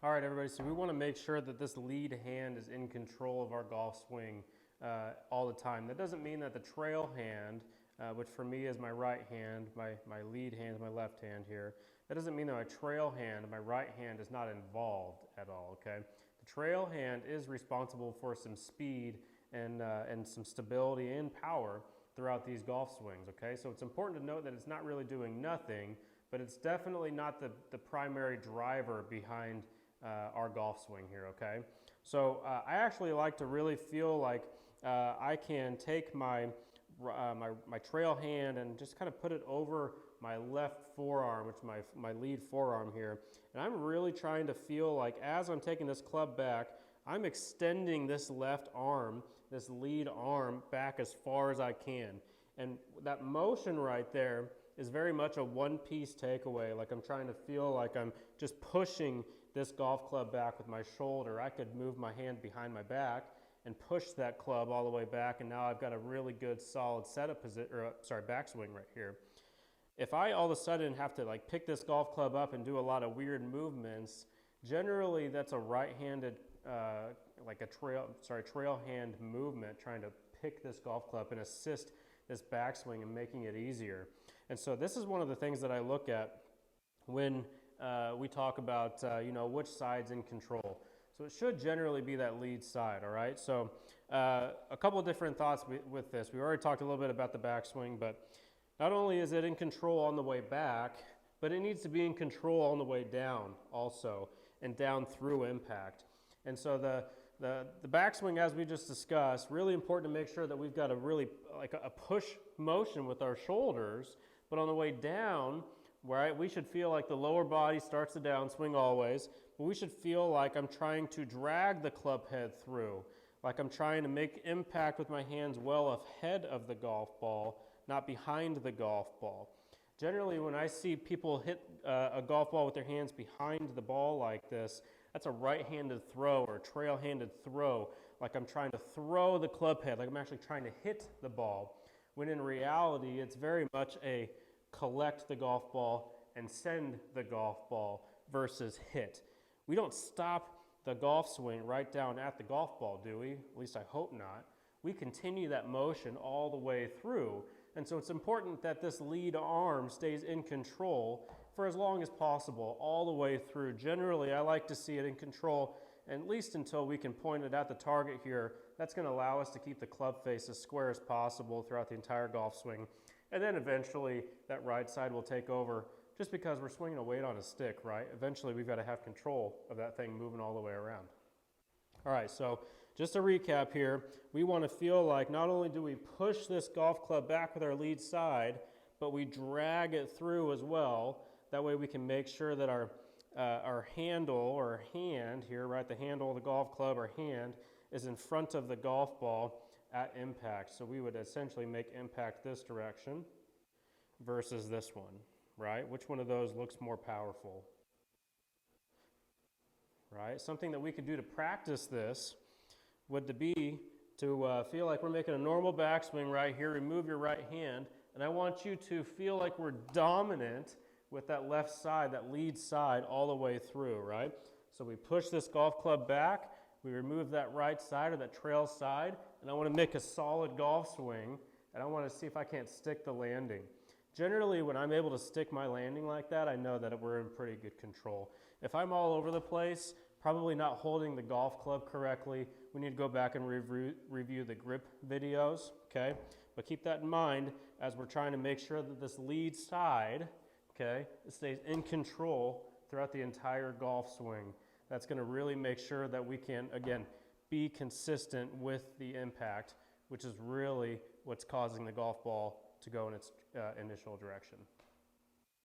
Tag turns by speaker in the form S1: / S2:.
S1: All right, everybody, so we want to make sure that this lead hand is in control of our golf swing all the time. That doesn't mean that the trail hand, which for me is my right hand, my lead hand is my left hand here, that doesn't mean that my trail hand, my right hand, is not involved at all, okay? The trail hand is responsible for some speed and some stability and power throughout these golf swings, okay? So it's important to note that it's not really doing nothing, but it's definitely not the primary driver behind our golf swing here, okay? So I actually like to really feel like I can take my trail hand and just kind of put it over my left forearm, which is my lead forearm here. And I'm really trying to feel like as I'm taking this club back, I'm extending this left arm, this lead arm, back as far as I can. And that motion right there is very much a one-piece takeaway. Like I'm trying to feel like I'm just pushing this golf club back with my shoulder. I could move my hand behind my back and push that club all the way back, and now I've got a really good solid setup position, or backswing right here. If I all of a sudden have to like pick this golf club up and do a lot of weird movements, generally that's a right-handed, like a trail hand movement, trying to pick this golf club and assist this backswing and making it easier. And so this is one of the things that I look at when we talk about, which side's in control. So it should generally be that lead side, all right? So a couple of different thoughts with this. We already talked a little bit about the backswing, but not only is it in control on the way back, but it needs to be in control on the way down also, and down through impact. And so the backswing, as we just discussed, really important to make sure that we've got a really like a push motion with our shoulders, but on the way down, right, we should feel like the lower body starts the downswing always, but we should feel like I'm trying to drag the club head through, like I'm trying to make impact with my hands well ahead of the golf ball, not behind the golf ball. Generally, when I see people hit a golf ball with their hands behind the ball like this, that's a right-handed throw or a trail-handed throw, like I'm trying to throw the club head, like I'm actually trying to hit the ball, when in reality, it's very much a collect the golf ball and send the golf ball versus hit. We don't stop the golf swing right down at the golf ball, do we? At least I hope not. We continue that motion all the way through. And so it's important that this lead arm stays in control for as long as possible, all the way through. Generally, I like to see it in control at least until we can point it at the target here. That's going to allow us to keep the club face as square as possible throughout the entire golf swing. And then eventually that right side will take over just because we're swinging a weight on a stick, right? Eventually we've got to have control of that thing moving all the way around. All right, so just to recap here, we want to feel like not only do we push this golf club back with our lead side, but we drag it through as well. That way we can make sure that our handle or hand here, right, the handle of the golf club or hand is in front of the golf ball at impact. So we would essentially make impact this direction versus this one, right? Which one of those looks more powerful? Right? Something that we could do to practice this would be to feel like we're making a normal backswing right here. Remove your right hand, and I want you to feel like we're dominant with that left side, that lead side, all the way through, right? So we push this golf club back, we remove that right side or that trail side, and I want to make a solid golf swing, and I want to see if I can't stick the landing. Generally, when I'm able to stick my landing like that, I know that we're in pretty good control. If I'm all over the place, probably not holding the golf club correctly, we need to go back and review the grip videos, okay? But keep that in mind as we're trying to make sure that this lead side, okay, it stays in control throughout the entire golf swing. That's going to really make sure that we can, again, be consistent with the impact, which is really what's causing the golf ball to go in its initial direction.